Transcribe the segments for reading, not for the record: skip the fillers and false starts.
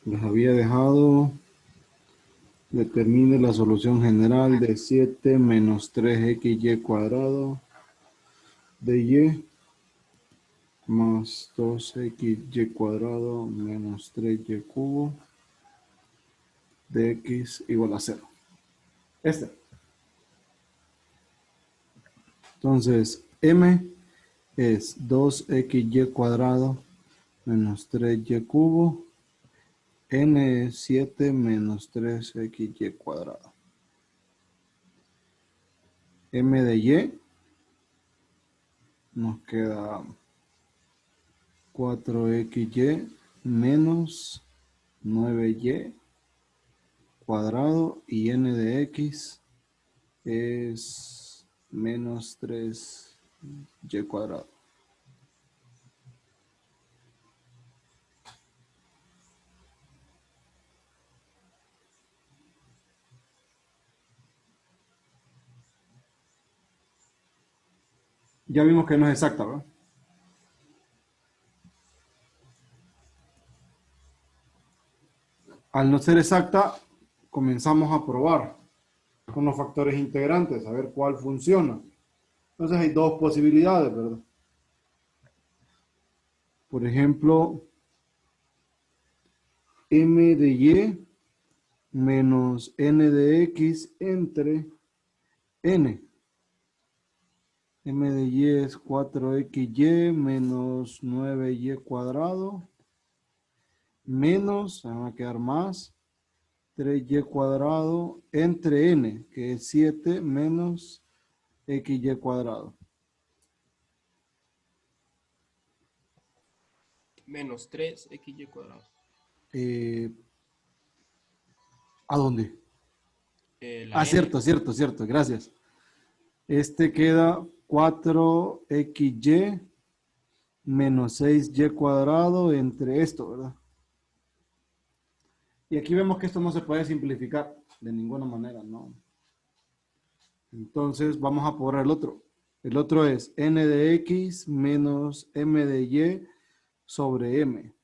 Les había dejado, determine la solución general de 7 menos 3xy cuadrado de y más 2xy cuadrado menos 3y cubo de x igual a 0. Entonces, m es 2xy cuadrado menos 3y cubo. N es 7 menos 3xy cuadrado. M de y nos queda 4xy menos 9y cuadrado y n de x es menos 3y cuadrado. Ya vimos que no es exacta, ¿verdad? Al no ser exacta, comenzamos a probar con los factores integrantes, a ver cuál funciona. Entonces hay dos posibilidades, ¿verdad? Por ejemplo, m de y menos n de x entre n. M de y es 4xy menos 9y cuadrado menos, van a quedar más, 3y cuadrado entre n, que es 7 menos xy cuadrado. Menos 3xy cuadrado. ¿A dónde? La Ah, n. cierto, gracias. Este queda 4xy menos 6y cuadrado entre esto, ¿verdad? Y aquí vemos que esto no se puede simplificar de ninguna manera, ¿no? Entonces vamos a por el otro. El otro es n de x menos m de y sobre m.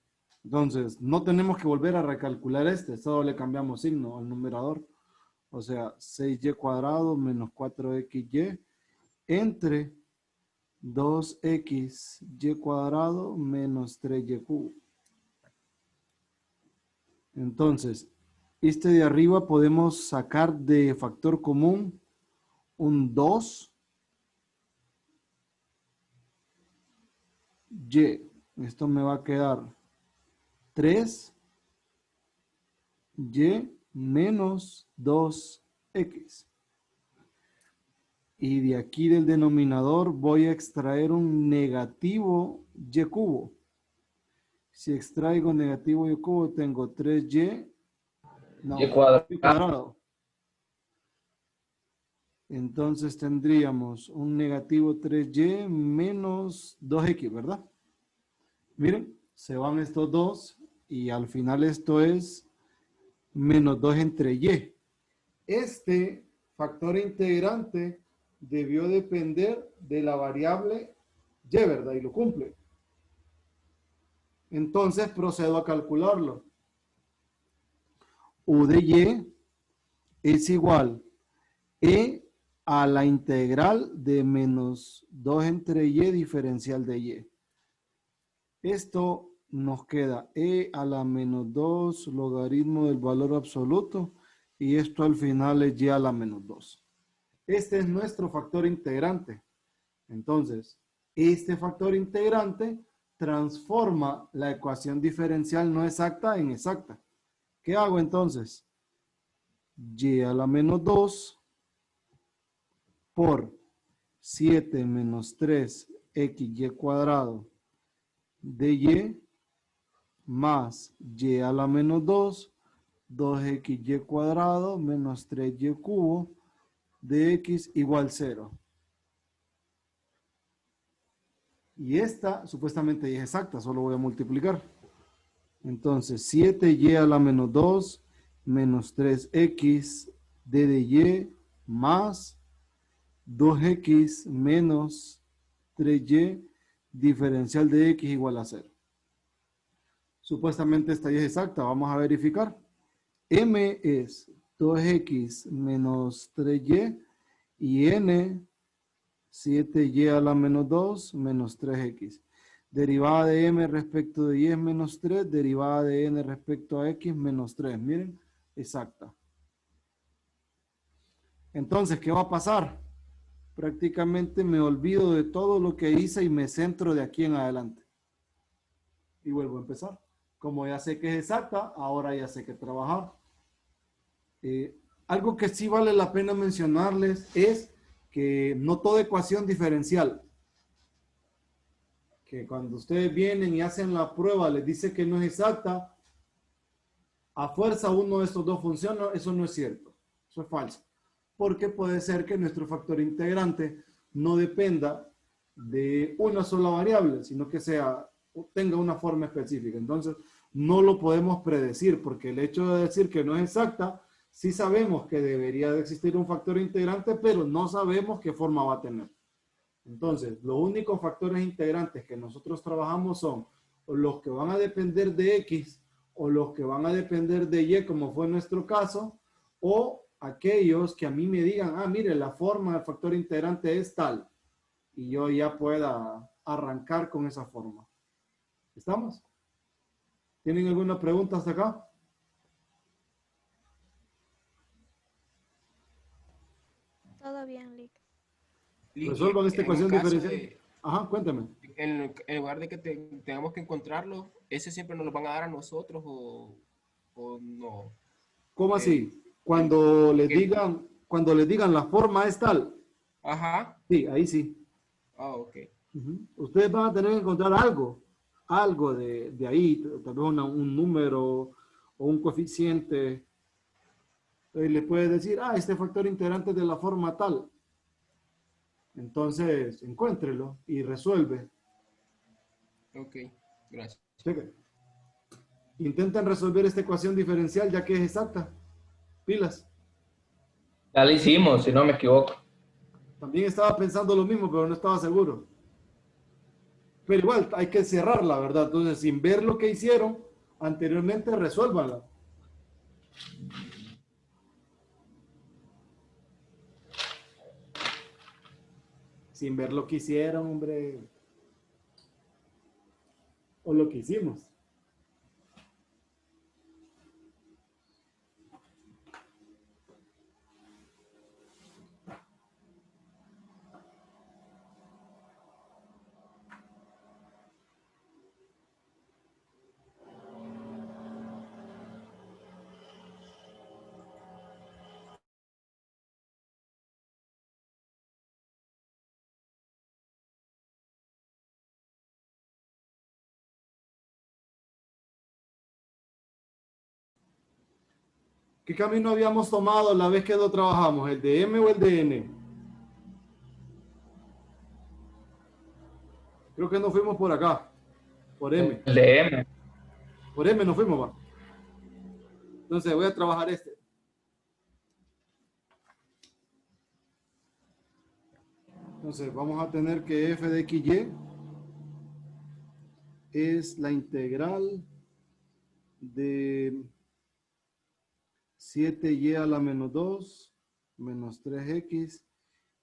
Entonces no tenemos que volver a recalcular este, solo le cambiamos signo al numerador. O sea, 6y cuadrado menos 4xy entre 2xy cuadrado menos 3y cubo. Entonces, este de arriba podemos sacar de factor común un 2y. Esto me va a quedar 3y menos 2x. Y de aquí del denominador voy a extraer un negativo y cubo. Si extraigo negativo y cubo, tengo 3y, Y no, cuadrado. y cuadrado. Entonces tendríamos un negativo 3y menos 2x, ¿verdad? Miren, se van estos dos y al final esto es menos 2 entre y. Este factor integrante debió depender de la variable y, ¿verdad? Y lo cumple. Entonces procedo a calcularlo. U de y es igual e a la integral de menos 2 entre y diferencial de y. Esto nos queda e a la menos 2 logaritmo del valor absoluto y esto al final es y a la menos 2. Este es nuestro factor integrante. Entonces, este factor integrante transforma la ecuación diferencial no exacta en exacta. ¿Qué hago entonces? Y a la menos 2 por 7 menos 3xy cuadrado de y más y a la menos 2, 2xy cuadrado menos 3y cubo de x igual 0. Y esta supuestamente ya es exacta, solo voy a multiplicar. Entonces 7y a la menos 2 menos 3x d de y más 2x menos 3y diferencial de x igual a 0. Supuestamente esta y es exacta. Vamos a verificar. M es 2x menos 3y y n 7y a la menos 2 menos 3x. Derivada de m respecto de y es menos 3, derivada de n respecto a x menos 3. Miren, exacta. Entonces, ¿qué va a pasar? Prácticamente me olvido de todo lo que hice y me centro de aquí en adelante. Y vuelvo a empezar. Como ya sé que es exacta, ahora ya sé que trabajar. Algo que sí vale la pena mencionarles es que no toda ecuación diferencial, que cuando ustedes vienen y hacen la prueba les dice que no es exacta, a fuerza uno de estos dos funciona, eso no es cierto, eso es falso, porque puede ser que nuestro factor integrante no dependa de una sola variable, sino que tenga una forma específica. Entonces, no lo podemos predecir, porque el hecho de decir que no es exacta, sí sabemos que debería de existir un factor integrante, pero no sabemos qué forma va a tener. Entonces, los únicos factores integrantes que nosotros trabajamos son los que van a depender de X o los que van a depender de Y, como fue nuestro caso, o aquellos que a mí me digan, ah, mire, la forma del factor integrante es tal, y yo ya pueda arrancar con esa forma. ¿Estamos? ¿Tienen alguna pregunta hasta acá? Todo bien, Lick. Y Resuelvan esta en un ecuación caso diferencial. de, Ajá, cuéntame. en lugar de que tengamos que encontrarlo, ¿ese siempre nos lo van a dar a nosotros o no? ¿Cómo Eh, así? el, el, Cuando les digan la forma es tal, ajá, sí, ahí sí. ok. Ujú. Ustedes van a tener que encontrar algo de ahí, tal vez un número o un coeficiente. Le puede decir, ah, este factor integrante es de la forma tal. Entonces, encuéntrelo y resuelve. Ok, gracias. Cheque. Intenten resolver esta ecuación diferencial ya que es exacta. Pilas. Ya lo hicimos, si no me equivoco. También estaba pensando lo mismo, pero no estaba seguro. Pero igual, hay que cerrarla, ¿verdad? Entonces, sin ver lo que hicieron anteriormente, resuélvanla. Sin ver lo que hicieron, hombre. O lo que hicimos. ¿Qué camino habíamos tomado la vez que lo trabajamos? ¿El de M o el de N? Creo que nos fuimos por acá, por M. El de M. Por M nos fuimos, va. Entonces voy a trabajar este. Entonces vamos a tener que f de xy es la integral de 7y a la menos 2 menos 3x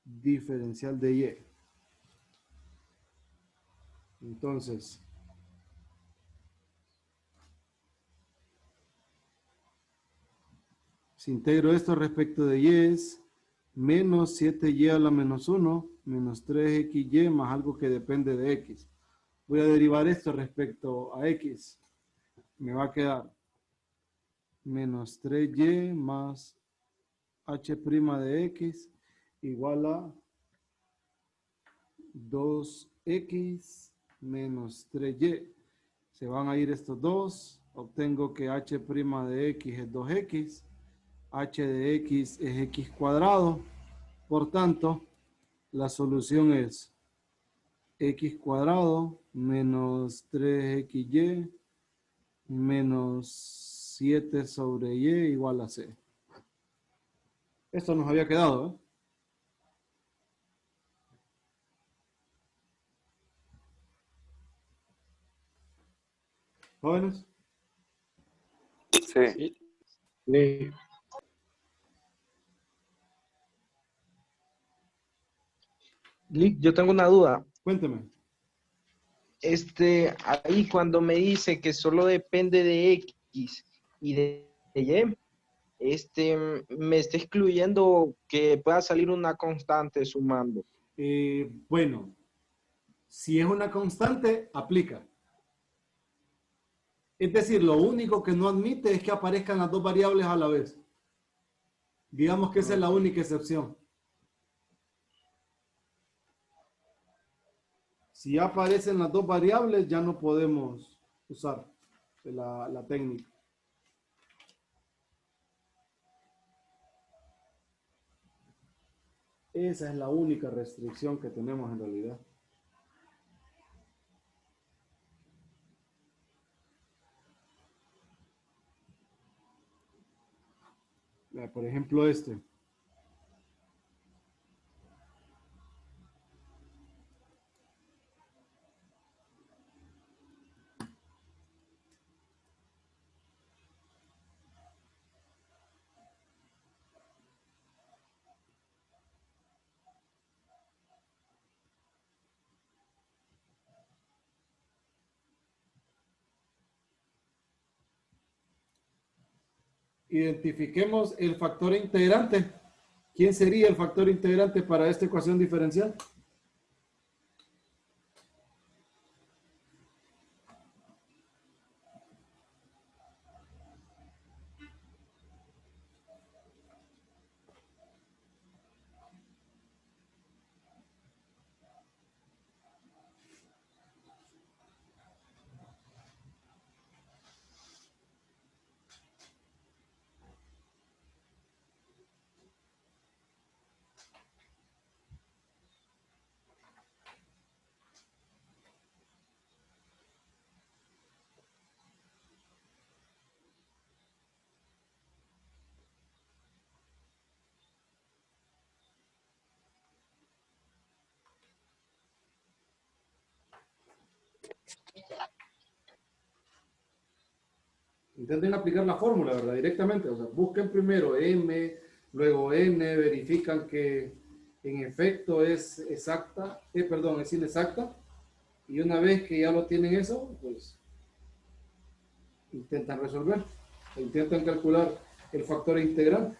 diferencial de y. Entonces, si integro esto respecto de y es menos 7y a la menos 1 menos 3xy más algo que depende de x. Voy a derivar esto respecto a x. Me va a quedar menos 3y más h' de x igual a 2x menos 3y. Se van a ir estos dos. Obtengo que h' de x es 2x. H de x es x cuadrado. Por tanto, la solución es x cuadrado menos 3xy menos 7 sobre y igual a c. Esto nos había quedado, ¿eh? Jóvenes. Sí. Sí. Lick, yo tengo una duda. Cuénteme. Ahí cuando me dice que solo depende de X y de Y, me está excluyendo que pueda salir una constante sumando. Bueno, si es una constante, aplica. Es decir, lo único que no admite es que aparezcan las dos variables a la vez. Digamos que esa es la única excepción. Si ya aparecen las dos variables, ya no podemos usar la técnica. Esa es la única restricción que tenemos en realidad. Por ejemplo, este. Identifiquemos el factor integrante. ¿Quién sería el factor integrante para esta ecuación diferencial? Intenten aplicar la fórmula, ¿verdad? Directamente. O sea, busquen primero M, luego N, verifican que en efecto es exacta, perdón, es inexacta. Y una vez que ya lo tienen eso, pues intentan resolver. Intentan calcular el factor integrante.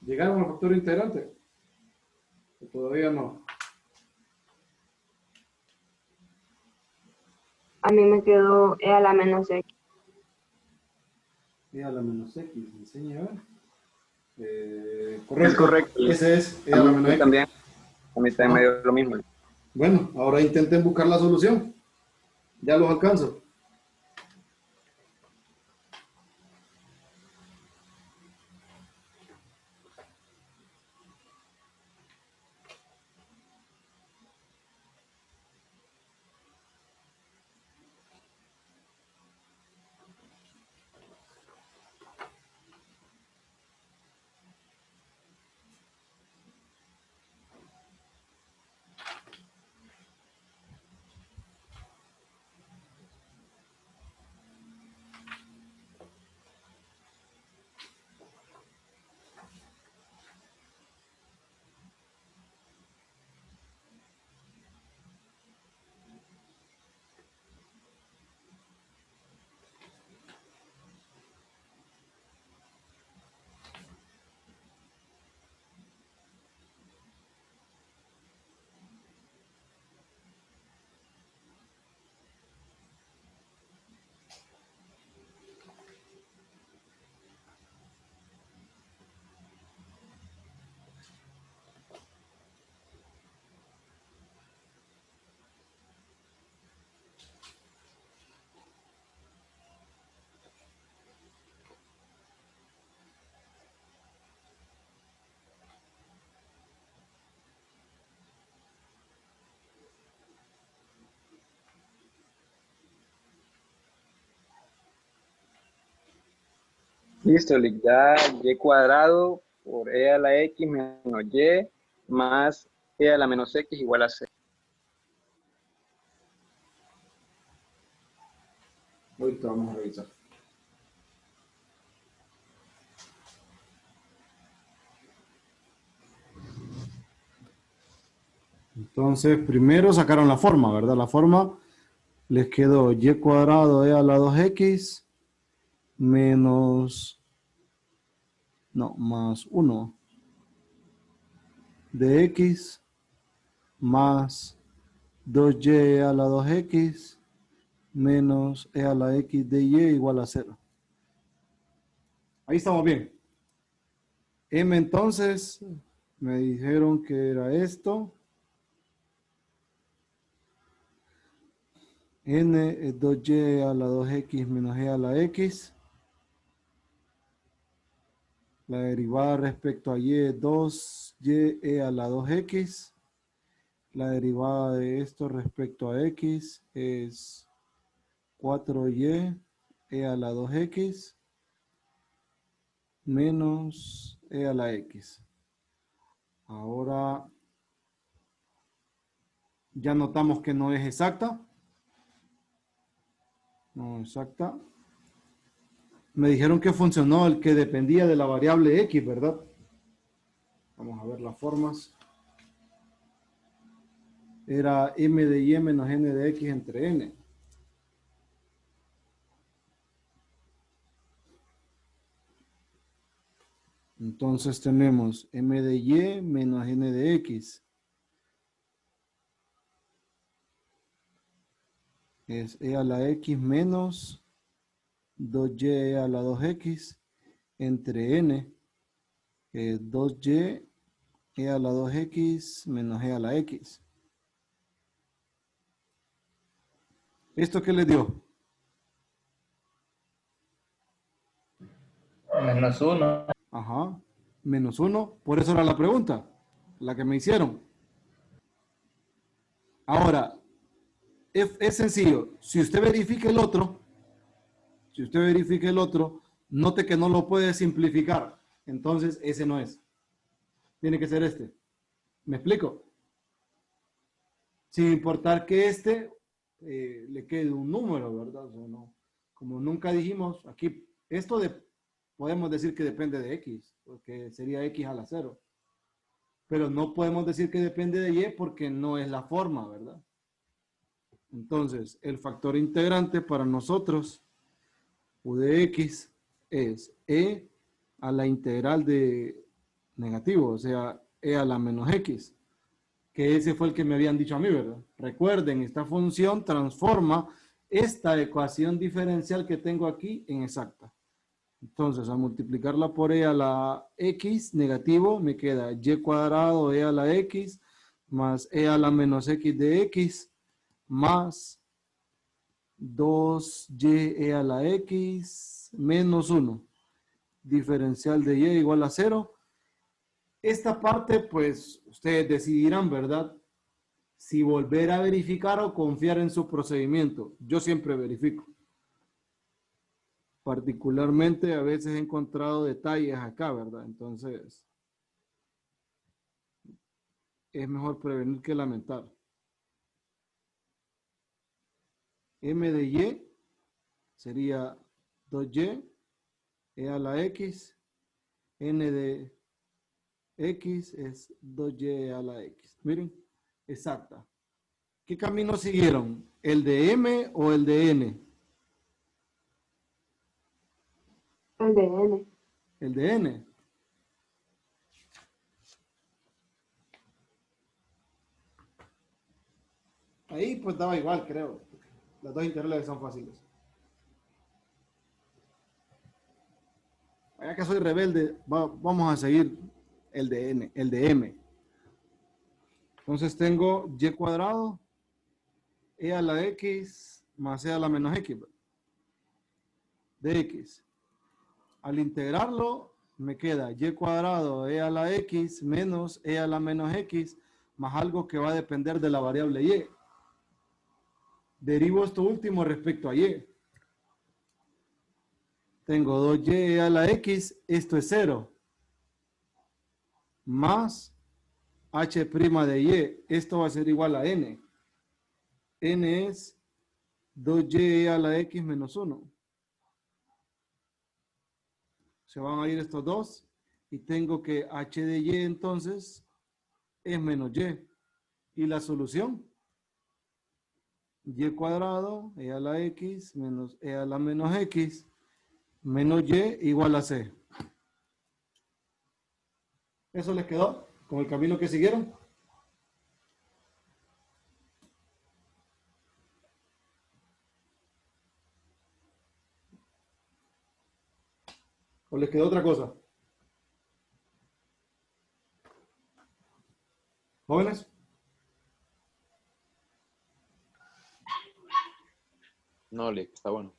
¿Llegaron al factor integrante? ¿O todavía no? A mí me quedó E a la menos X. E a la menos X, enseña a ver. Es Correcto. correcto. Ese es E A a la mí menos X. también. A mí también me dio lo mismo. Bueno, ahora intenten buscar la solución. Ya los alcanzo. Listo, Lick. Ya y cuadrado por e a la x menos y más e a la menos x igual a c. Ahorita vamos a revisar. Entonces, primero sacaron la forma, ¿verdad? La forma les quedó y cuadrado e a la 2x menos, no, más 1 de x más 2y a la 2x menos e a la x de y igual a 0. Ahí estamos bien. M entonces, me dijeron que era esto. N es 2y a la 2x menos e a la x. La derivada respecto a y es 2y e a la 2x. La derivada de esto respecto a x es 4y e a la 2x menos e a la x. Ahora ya notamos que no es exacta. No exacta. Me dijeron que funcionó el que dependía de la variable x, ¿verdad? Vamos a ver las formas. Era m de y menos n de x entre n. Entonces tenemos m de y menos n de x. Es e a la x menos 2y a la 2x entre n. Es 2y e a la 2x menos e a la x. ¿Esto qué le dio? Menos 1. Ajá, menos 1. Por eso era la pregunta, la que me hicieron. Ahora, es sencillo. Si usted verifica el otro, note que no lo puede simplificar. Entonces, ese no es. Tiene que ser este. ¿Me explico? Sin importar que este le quede un número, ¿verdad? O sea, no. Como nunca dijimos, aquí esto podemos decir que depende de x, porque sería x a la 0. Pero no podemos decir que depende de y porque no es la forma, ¿verdad? Entonces, el factor integrante para nosotros, u de x, es e a la integral de negativo, o sea, e a la menos x, que ese fue el que me habían dicho a mí, ¿verdad? Recuerden, esta función transforma esta ecuación diferencial que tengo aquí en exacta. Entonces, a multiplicarla por e a la x negativo, me queda y cuadrado e a la x más e a la menos x de x más 2y e a la x menos 1. Diferencial de y igual a 0. Esta parte, pues, ustedes decidirán, ¿verdad? Si volver a verificar o confiar en su procedimiento. Yo siempre verifico. Particularmente, a veces he encontrado detalles acá, ¿verdad? Entonces, es mejor prevenir que lamentar. M de y sería 2y e a la x. N de x es 2y a la x. Miren, exacta. ¿Qué camino siguieron? ¿El de m o el de n? El de N. El de n. Ahí pues daba igual, creo. Las dos integrales son fáciles. Ya que soy rebelde, vamos a seguir el de n, el de m. Entonces tengo y cuadrado e a la x más e a la menos x de x. Al integrarlo me queda y cuadrado e a la x menos e a la menos x más algo que va a depender de la variable y. Derivo esto último respecto a y. Tengo 2y a la x, esto es 0. Más h' de y, esto va a ser igual a n. N es 2y a la x menos 1. Se van a ir estos dos y tengo que h de y entonces es menos y. ¿Y la solución? Y cuadrado, e a la x menos e a la menos x menos y igual a c. ¿Eso les quedó con el camino que siguieron? ¿O les quedó otra cosa? ¿Jóvenes? No, Lick, está bueno.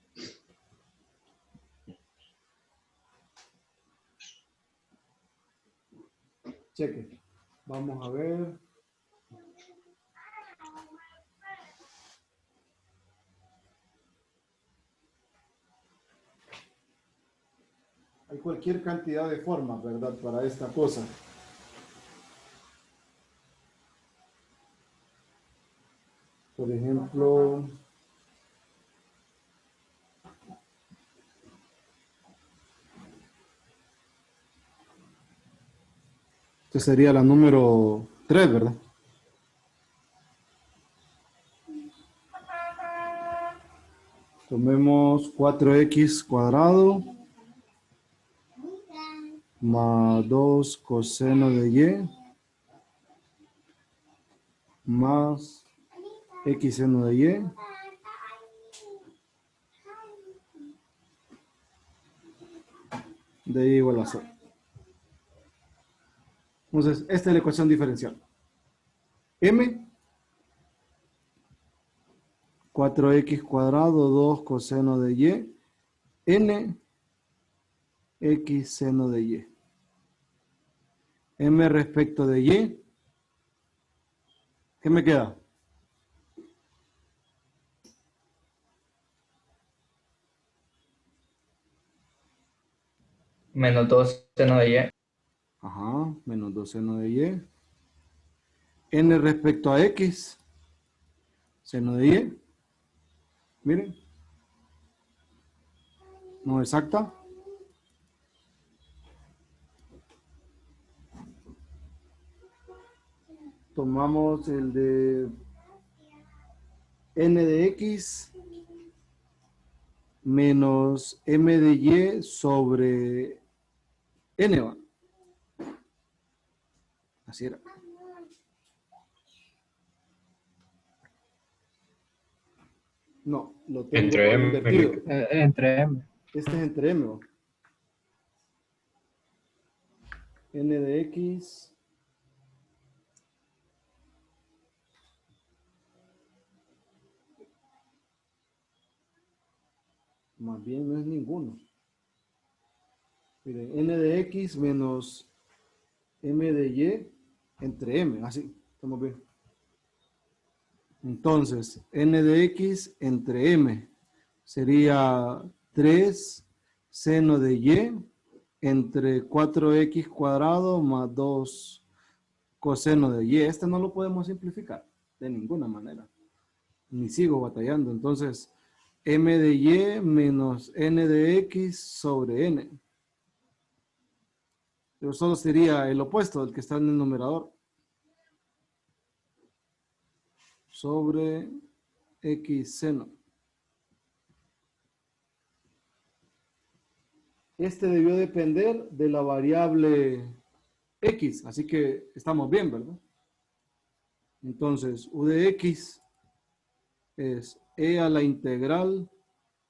Cheque. Vamos a ver. Hay cualquier cantidad de formas, ¿verdad? Para esta cosa. Por ejemplo, esta sería la número 3, ¿verdad? Tomemos 4x cuadrado más 2 coseno de y más x seno de y de y igual a 0. Entonces, esta es la ecuación diferencial. M, 4x cuadrado, 2 coseno de y, n, x seno de y. M respecto de y, ¿qué me queda? Menos 2 seno de y. Ajá, menos 2 seno de y. N respecto a x, seno de y. Miren. No exacta. Tomamos el de n de x menos m de y sobre n. ¿Va? Así era. No, lo tengo Entre M, invertido. Entre M. Este es entre m. ¿Va? N de x más bien no es ninguno. Miren, n de x menos m de y entre m, así, estamos bien. Entonces, n de x entre m sería 3 seno de y entre 4x cuadrado más 2 coseno de y. Este no lo podemos simplificar de ninguna manera. Ni sigo batallando. Entonces, m de y menos n de x sobre n. Pero solo sería el opuesto del que está en el numerador. Sobre x seno. Este debió depender de la variable x, así que estamos bien, ¿verdad? Entonces, u de x es e a la integral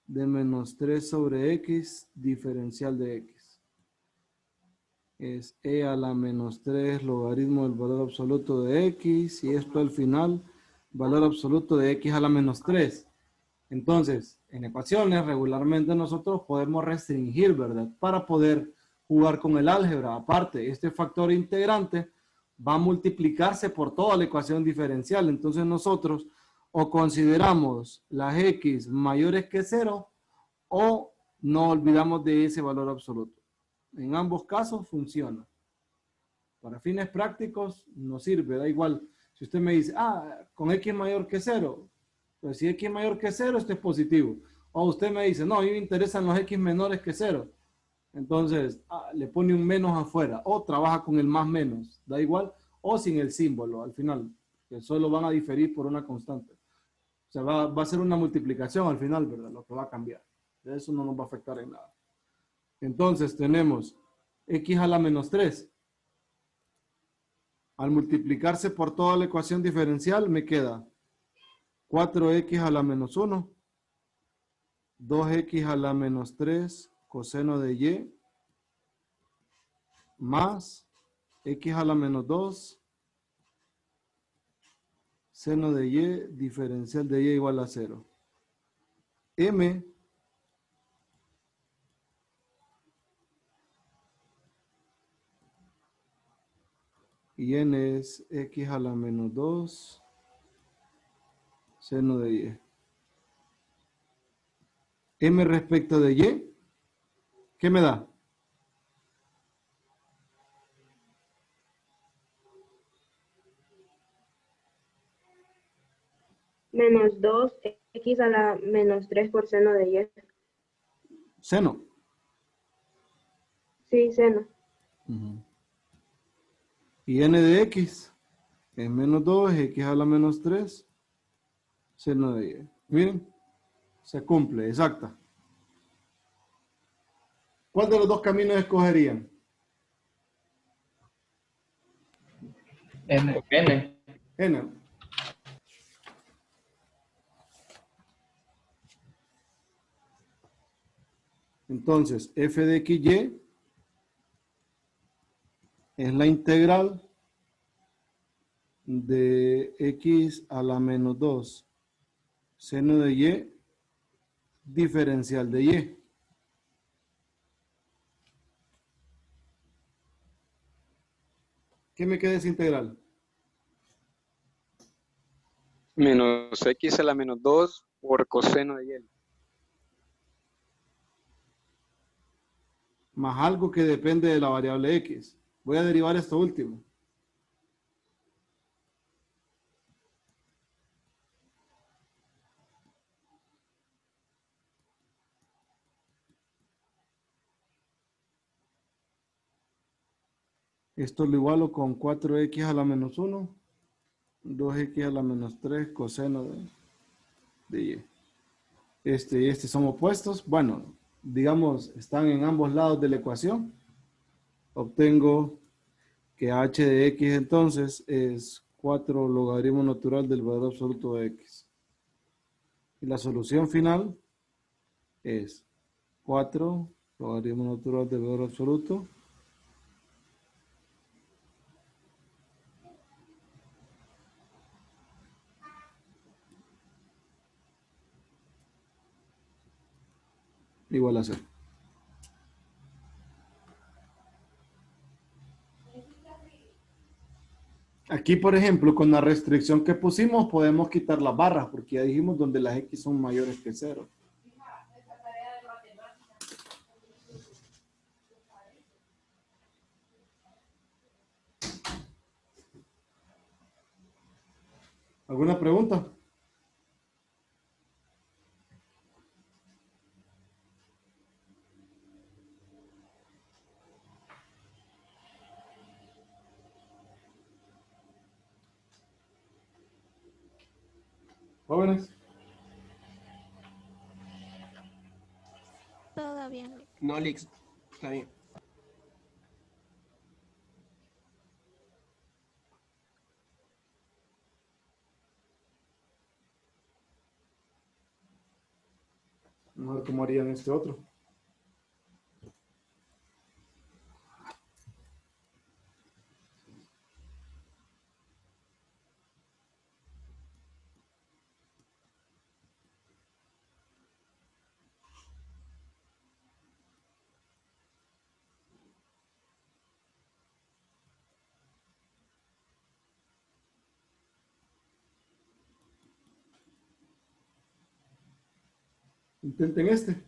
de menos 3 sobre x diferencial de x. Es e a la menos 3 logaritmo del valor absoluto de x y esto al final valor absoluto de x a la menos 3. Entonces, en ecuaciones regularmente nosotros podemos restringir, ¿verdad? Para poder jugar con el álgebra. Aparte, este factor integrante va a multiplicarse por toda la ecuación diferencial. Entonces nosotros o consideramos las x mayores que 0 o no olvidamos de ese valor absoluto. En ambos casos funciona. Para fines prácticos nos sirve, da igual. Si usted me dice, con X mayor que cero, pues si X mayor que cero, esto es positivo. O usted me dice, no, a mí me interesan los X menores que cero. Entonces, le pone un menos afuera. O trabaja con el más menos, da igual. O sin el símbolo al final, que solo van a diferir por una constante. O sea, va a ser una multiplicación al final, ¿verdad? Lo que va a cambiar. Eso no nos va a afectar en nada. Entonces tenemos X a la menos 3. Al multiplicarse por toda la ecuación diferencial me queda 4X a la menos 1, 2X a la menos 3 coseno de Y, más X a la menos 2 seno de Y, diferencial de Y igual a 0. M y N es X a la menos 2 seno de Y. M respecto de Y, ¿qué me da? Menos 2x a la menos 3 por seno de y. Seno. Sí, seno. Y N de X es menos 2, X a la menos 3, seno de Y. Miren, se cumple, exacta. ¿Cuál de los dos caminos escogerían? N. N. N. Entonces, f de xy es la integral de x a la menos 2 seno de y diferencial de y. ¿Qué me queda esa integral? Menos X a la menos 2 por coseno de Y. Más algo que depende de la variable x. Voy a derivar esto último. Esto lo igualo con 4x a la menos 1, 2x a la menos 3 coseno de y. Este y este son opuestos. Bueno, digamos, están en ambos lados de la ecuación. Obtengo que h de x entonces es 4 logaritmo natural del valor absoluto de x. Y la solución final es 4 logaritmo natural del valor absoluto igual a 0. Aquí, por ejemplo, con la restricción que pusimos, podemos quitar las barras, porque ya dijimos donde las x son mayores que 0. ¿Alguna pregunta? Jóvenes. Todo bien, Lick. No, Lix, está bien. Vamos a ver cómo harían este otro. Intenten este.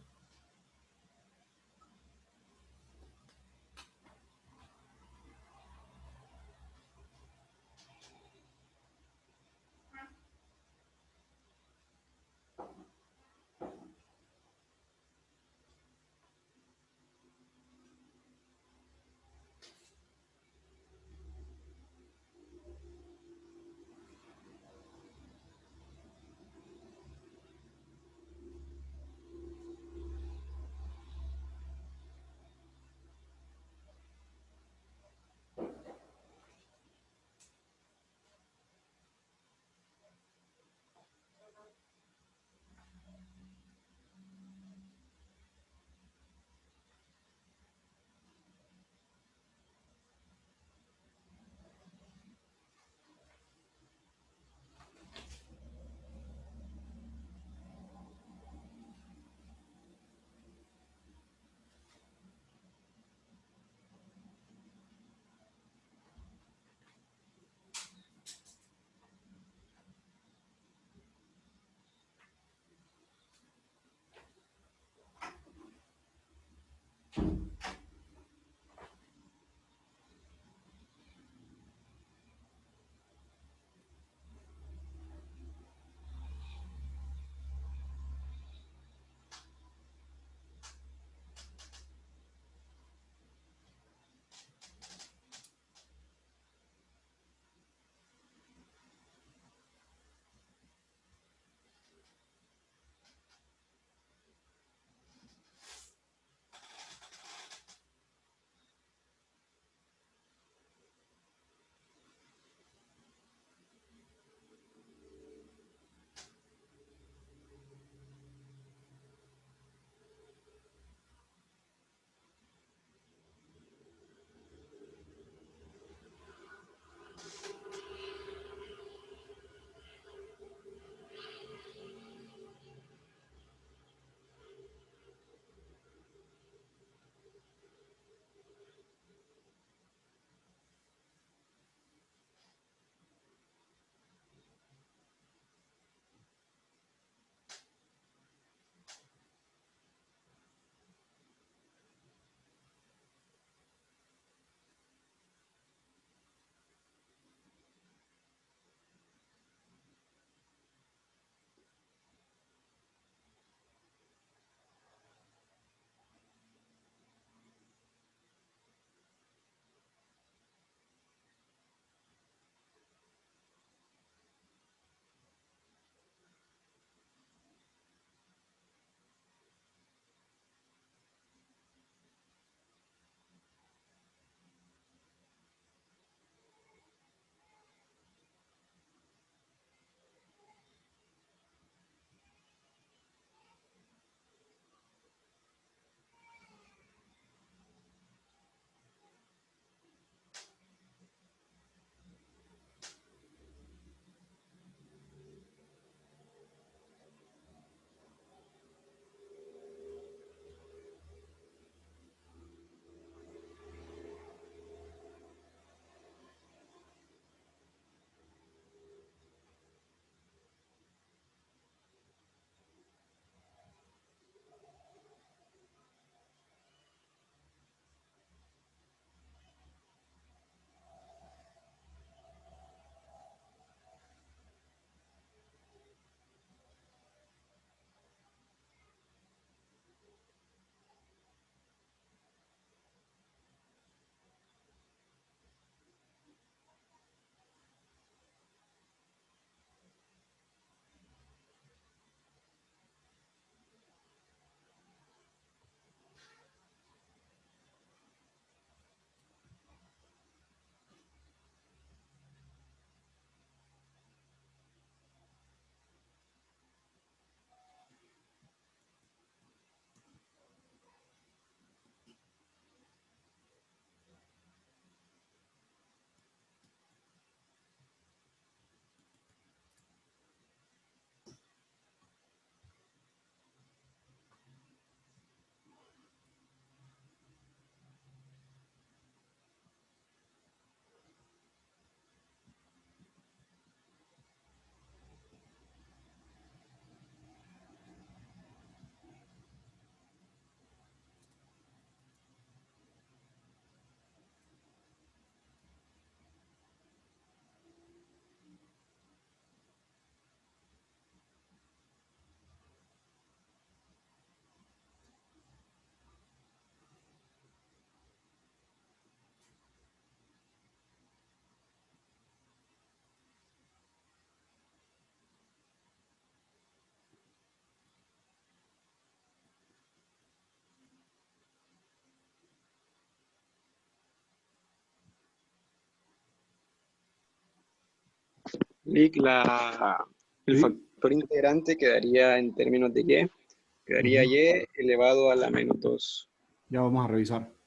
Lick, el ¿Sí? factor integrante quedaría en términos de y, quedaría Ujú. y elevado a la menos 2. Ya vamos a revisar.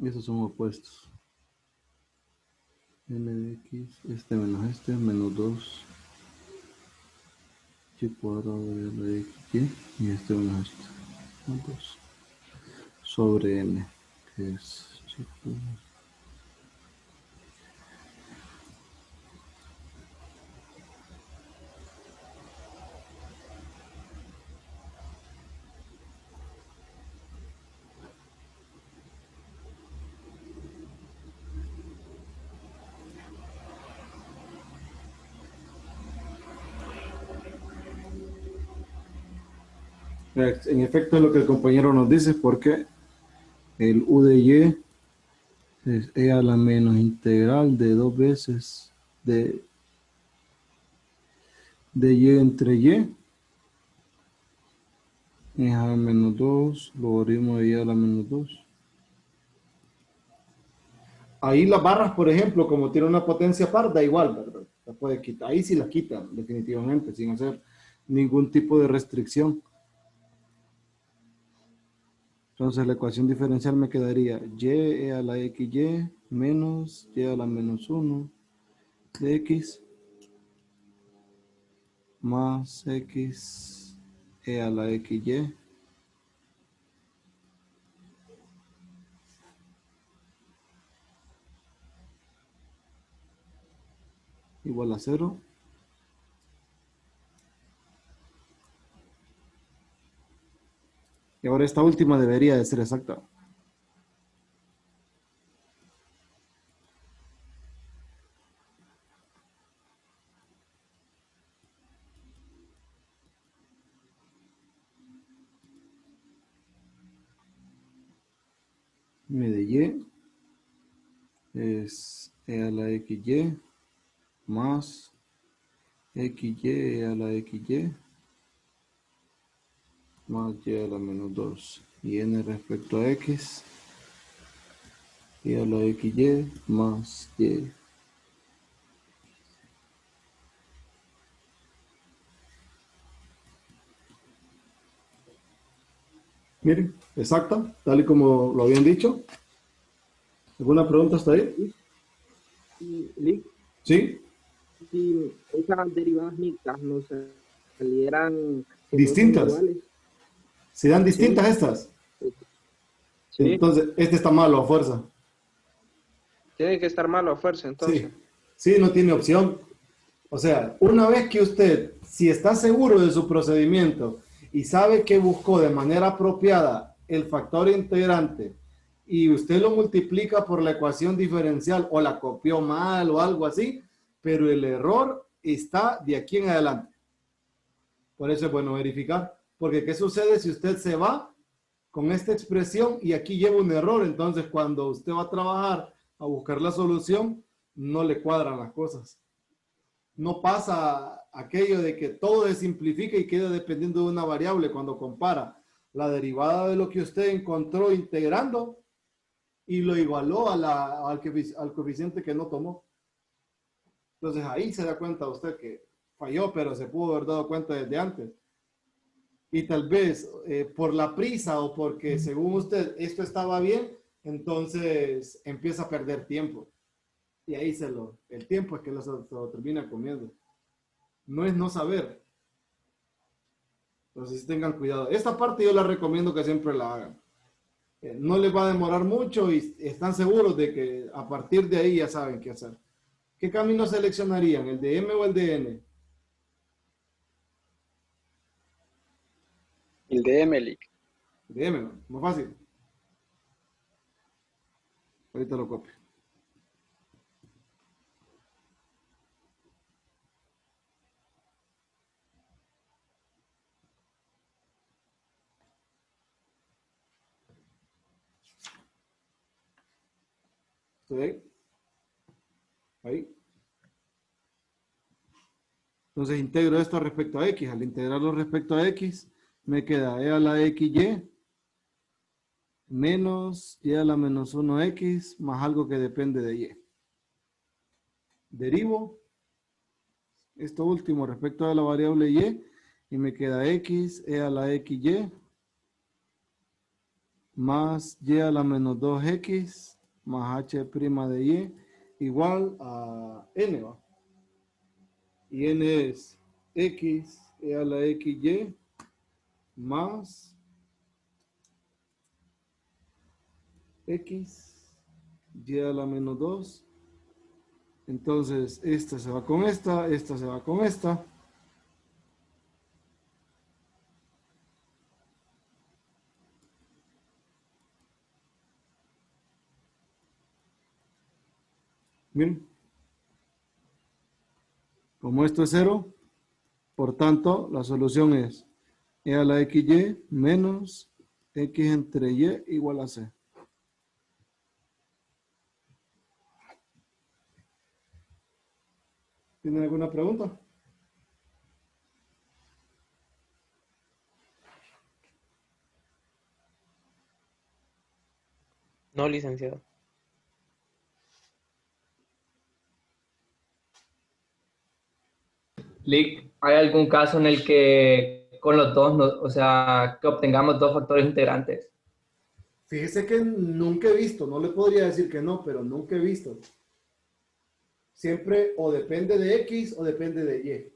Esos son opuestos. N de X, este, menos 2 y cuadrado de L de X, y este menos este. 2 sobre N, que es y cuadrado. En efecto es lo que el compañero nos dice, porque el U de Y es E a la menos integral de 2 veces de Y entre Y es a la menos 2, logaritmo de Y a la menos 2. Ahí las barras, por ejemplo, como tiene una potencia par, da igual, ¿verdad? La puede quitar. Ahí sí las quitan, definitivamente, sin hacer ningún tipo de restricción. Entonces la ecuación diferencial me quedaría y a la xy menos y a la menos 1 de x más x a la xy igual a 0. Y ahora esta última debería de ser exacta. M de y es a la xy más xy a la xy más y a la menos 2. Y n respecto a x y a la xy más y. Miren, exacta, tal y como lo habían dicho. ¿Alguna pregunta hasta ahí? Lick, ¿Sí? si esas derivadas mixtas no salieran que no son Distintas. iguales. ¿Se dan distintas estas? Sí, Entonces, este está malo a fuerza. tiene que estar malo a fuerza, entonces. Sí, sí, no tiene opción. O sea, una vez que usted, si está seguro de su procedimiento y sabe que buscó de manera apropiada el factor integrante y usted lo multiplica por la ecuación diferencial o la copió mal o algo así, pero el error está de aquí en adelante. Por eso es bueno verificar. Porque ¿qué sucede si usted se va con esta expresión y aquí lleva un error? Entonces, cuando usted va a trabajar a buscar la solución, no le cuadran las cosas. No pasa aquello de que todo se simplifica y queda dependiendo de una variable cuando compara la derivada de lo que usted encontró integrando y lo igualó al coeficiente que no tomó. Entonces ahí se da cuenta usted que falló, pero se pudo haber dado cuenta desde antes. Y tal vez por la prisa o porque según usted esto estaba bien, entonces empieza a perder tiempo. Y ahí el tiempo es que se lo termina comiendo. No es no saber. Entonces tengan cuidado. Esta parte yo la recomiendo que siempre la hagan. No les va a demorar mucho y están seguros de que a partir de ahí ya saben qué hacer. ¿Qué camino seleccionarían? ¿El de M o el de N? El de Emelic. De M, ¿no? Más fácil. Ahorita lo copio. ¿Estoy ahí? Ahí. Entonces integro esto respecto a X. Al integrarlo respecto a X, me queda E a la XY menos Y a la menos 1X más algo que depende de Y. Derivo esto último respecto a la variable Y y me queda X, E a la XY más y a la menos 2x más h' de y igual a n, ¿va? Y n es x e a la xy más x y a la menos 2. Entonces, esta se va con esta se va con esta. Miren. Como esto es 0, por tanto, la solución es e a la xy menos x entre y igual a c. ¿Tienen alguna pregunta? No, licenciado. Lick, ¿hay algún caso en el que con los dos, o sea, que obtengamos dos factores integrantes? Fíjese que nunca he visto, no le podría decir que no, pero nunca he visto. Siempre o depende de X o depende de Y.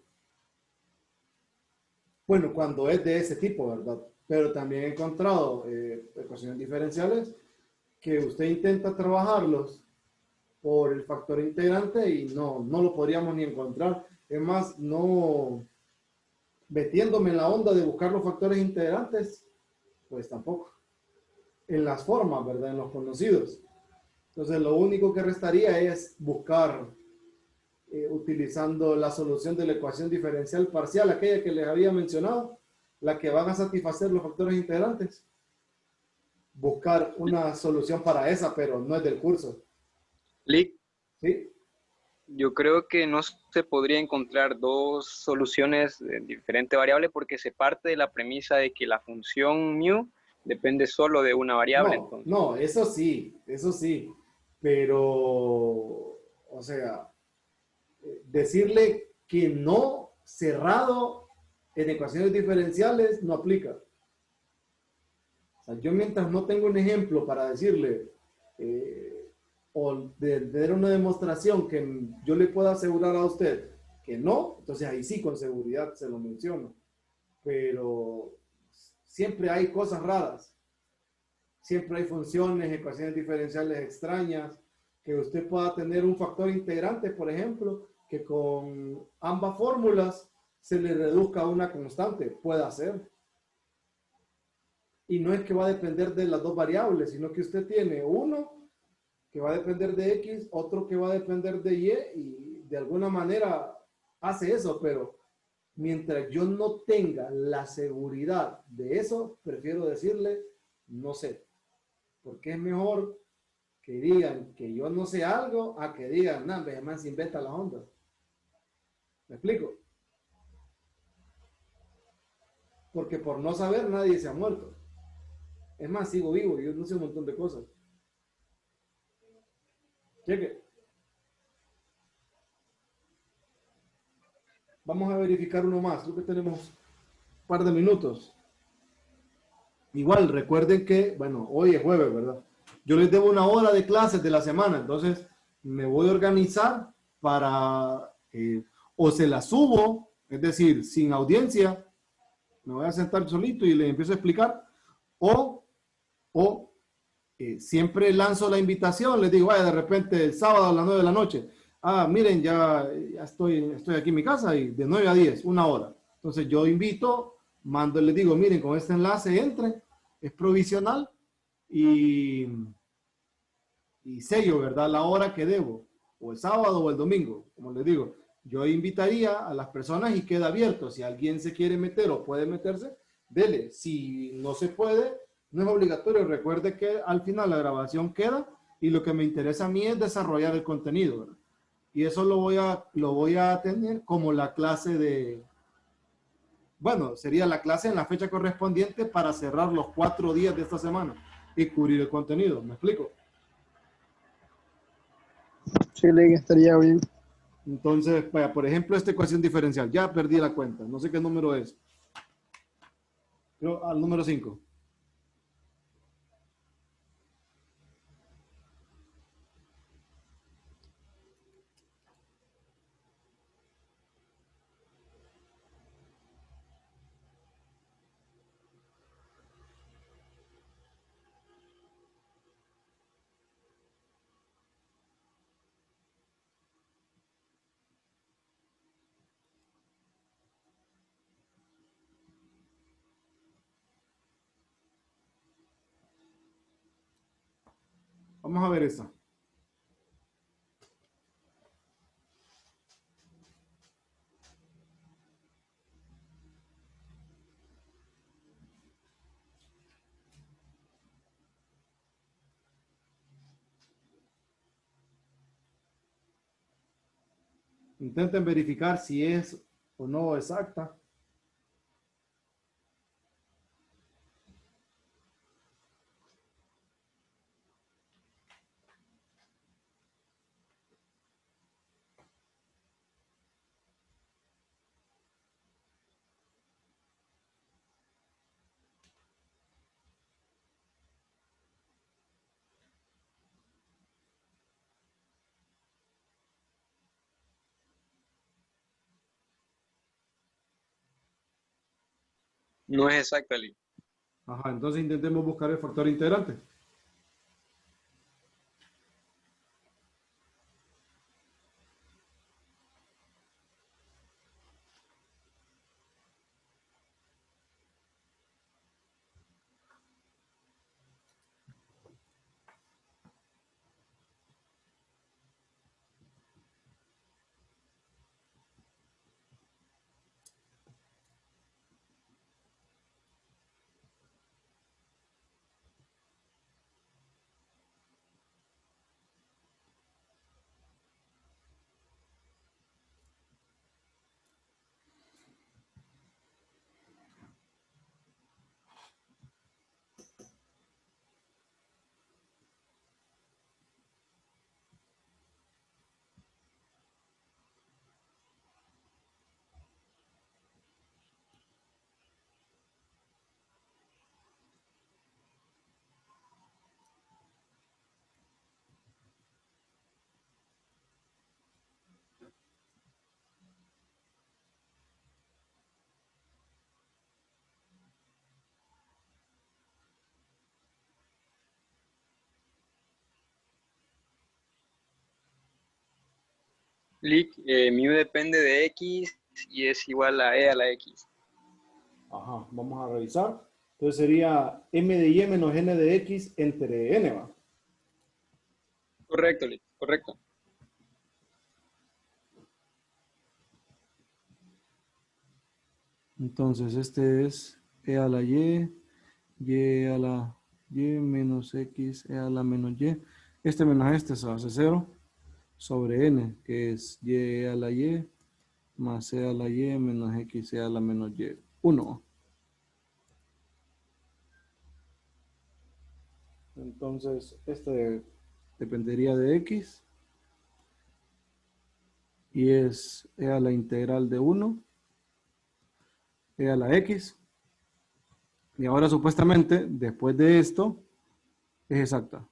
Bueno, cuando es de ese tipo, ¿verdad? Pero también he encontrado ecuaciones diferenciales que usted intenta trabajarlos por el factor integrante y no lo podríamos ni encontrar. Es más, no metiéndome en la onda de buscar los factores integrantes, pues tampoco. En las formas, ¿verdad? En los conocidos. Entonces, lo único que restaría es buscar utilizando la solución de la ecuación diferencial parcial, aquella que les había mencionado, la que van a satisfacer los factores integrantes. Buscar una solución para esa, pero no es del curso. Lick, ¿Sí? yo creo que no se podría encontrar dos soluciones de diferente variable porque se parte de la premisa de que la función mu depende solo de una variable. No, Entonces, no, eso sí, pero, o sea, decirle que no cerrado en ecuaciones diferenciales no aplica. O sea, yo mientras no tengo un ejemplo para decirle o de tener una demostración que yo le pueda asegurar a usted que no, entonces ahí sí con seguridad se lo menciono. Pero siempre hay cosas raras. Siempre hay funciones, ecuaciones diferenciales extrañas, que usted pueda tener un factor integrante, por ejemplo, que con ambas fórmulas se le reduzca a una constante. Puede ser. Y no es que va a depender de las dos variables, sino que usted tiene uno que va a depender de X, otro que va a depender de Y, y de alguna manera hace eso, pero mientras yo no tenga la seguridad de eso, prefiero decirle, no sé. Porque es mejor que digan que yo no sé algo a que digan, no, man se inventa las ondas. ¿Me explico? Porque por no saber nadie se ha muerto. Es más, sigo vivo, yo no sé un montón de cosas. Cheque. Vamos a verificar uno más, creo que tenemos un par de minutos. Igual, recuerden que, bueno, hoy es jueves, ¿verdad? Yo les debo una hora de clases de la semana, entonces me voy a organizar para, o se la subo, es decir, sin audiencia, me voy a sentar solito y les empiezo a explicar, o siempre lanzo la invitación, les digo, vaya, de repente el sábado a las 9 de la noche, miren, ya estoy aquí en mi casa y de 9 a 10, una hora. Entonces yo invito, mando, les digo, miren, con este enlace entren, es provisional y sello, ¿verdad? La hora que debo, o el sábado o el domingo, como les digo. Yo invitaría a las personas y queda abierto. Si alguien se quiere meter o puede meterse, dele. Si no se puede, no es obligatorio. Recuerde que al final la grabación queda y lo que me interesa a mí es desarrollar el contenido, ¿verdad? Y eso lo voy a tener como la clase de, bueno, sería la clase en la fecha correspondiente para cerrar los 4 días de esta semana y cubrir el contenido. ¿Me explico? Sí, le estaría bien. Entonces, vaya, por ejemplo, esta ecuación diferencial, ya perdí la cuenta, no sé qué número es. Creo al número 5. Vamos a ver esa. Intenten verificar si es o no exacta. No es exacta, Lee. Ajá, entonces intentemos buscar el factor integrante. Lee, mu depende de x y es igual a e a la x. Ajá, vamos a revisar. Entonces sería m de y menos n de x entre n, ¿va? Correcto, Lee, correcto. Entonces este es e a la y a la y menos x, e a la menos y. Este menos este se hace 0 sobre n, que es y a la y más e a la y menos x, e a la menos y. 1. Entonces este dependería de x y es e a la integral de 1, e a la x. Y ahora supuestamente, después de esto, es exacta.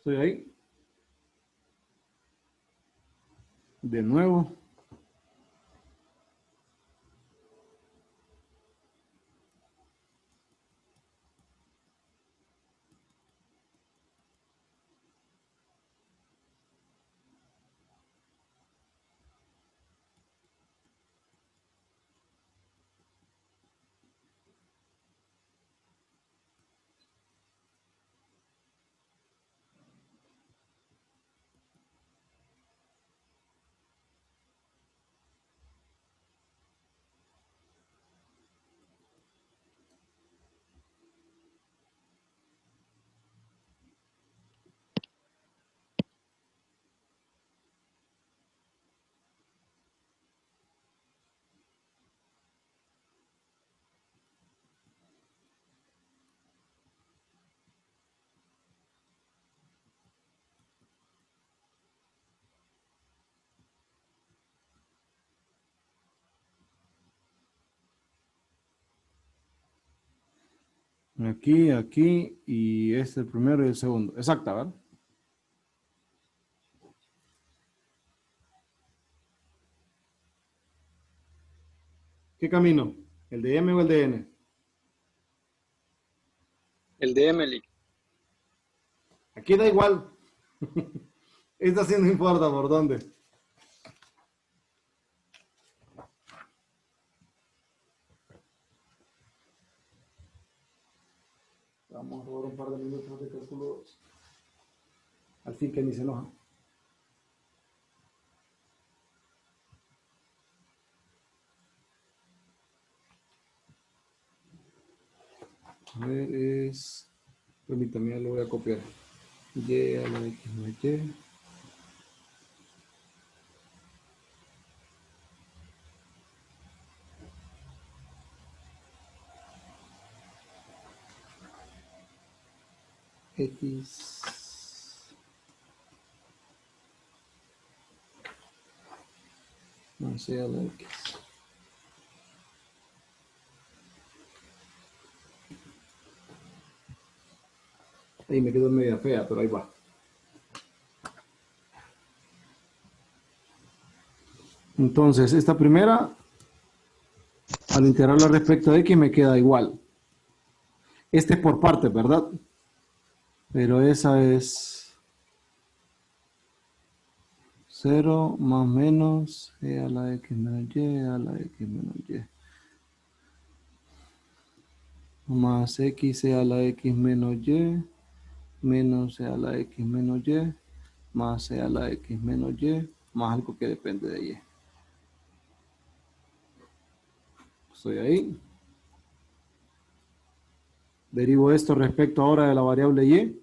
Estoy ahí. De nuevo. Aquí, aquí, y este el primero y el segundo. Exacta, ¿verdad? ¿Qué camino? ¿El de M o el de N? El de Emily. Aquí da igual. Esta sí no importa por dónde. Vamos a robar un par de minutos de cálculo. Al fin que ni se enoja. A ver, permítame, ya lo voy a copiar. Y a la X más Y. X más Y a la X. Ahí me quedó media fea, pero ahí va. Entonces, esta primera, al integrarla respecto a X, me queda igual. Este es por partes, ¿verdad? Pero esa es 0 más menos E a la X menos Y a la X menos Y. Más X E a la X menos Y. Menos E a la X menos Y. Más E a la X menos Y. Más algo que depende de Y. Estoy ahí. Derivo esto respecto ahora de la variable Y.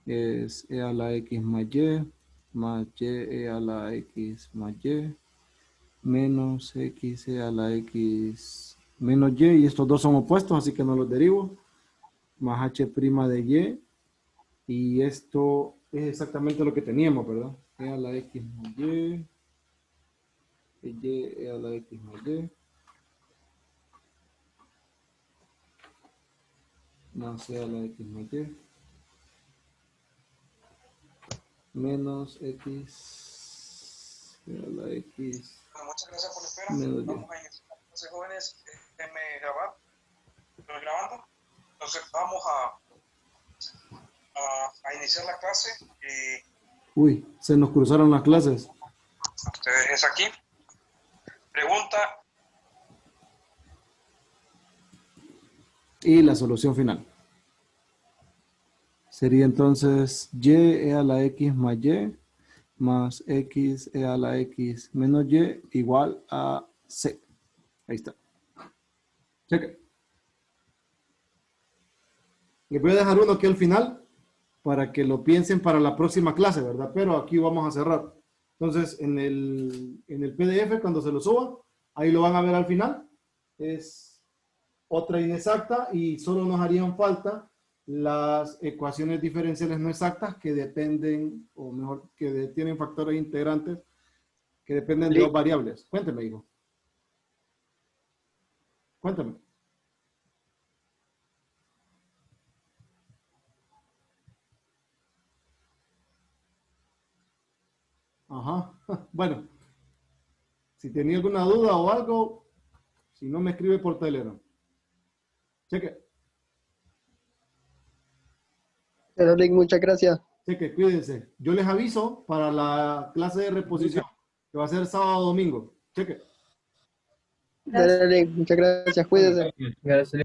Es E a la X más Y E a la X más Y, menos X E a la X menos Y, y estos dos son opuestos, así que no los derivo, más H' de Y esto es exactamente lo que teníamos, ¿verdad? E a la X más Y E a la X más Y, más E a la X más Y, menos X a la X. Bueno, muchas gracias por la espera. Menos Vamos a iniciar. Entonces, jóvenes, déjenme grabar. Estoy grabando. Entonces, vamos a iniciar la clase. Uy, se nos cruzaron las clases. Ustedes es aquí. Pregunta. Y la solución final. Sería entonces Y a la X más Y más X a la X menos Y igual a C. Ahí está. Cheque. Les voy a dejar uno aquí al final para que lo piensen para la próxima clase, ¿verdad? Pero aquí vamos a cerrar. Entonces, en el PDF, cuando se lo suba, ahí lo van a ver al final. Es otra inexacta y solo nos harían falta las ecuaciones diferenciales no exactas que dependen, o mejor, que tienen factores integrantes que dependen de dos variables. Cuénteme, hijo. Cuéntame. Ajá. Bueno, si tenía alguna duda o algo, si no me escribe por Telegram. Cheque. Pero, Rick, muchas gracias. Cheque, cuídense. Yo les aviso para la clase de reposición, que va a ser sábado o domingo. Cheque. Dale, Rick, muchas gracias. Cuídese. Gracias.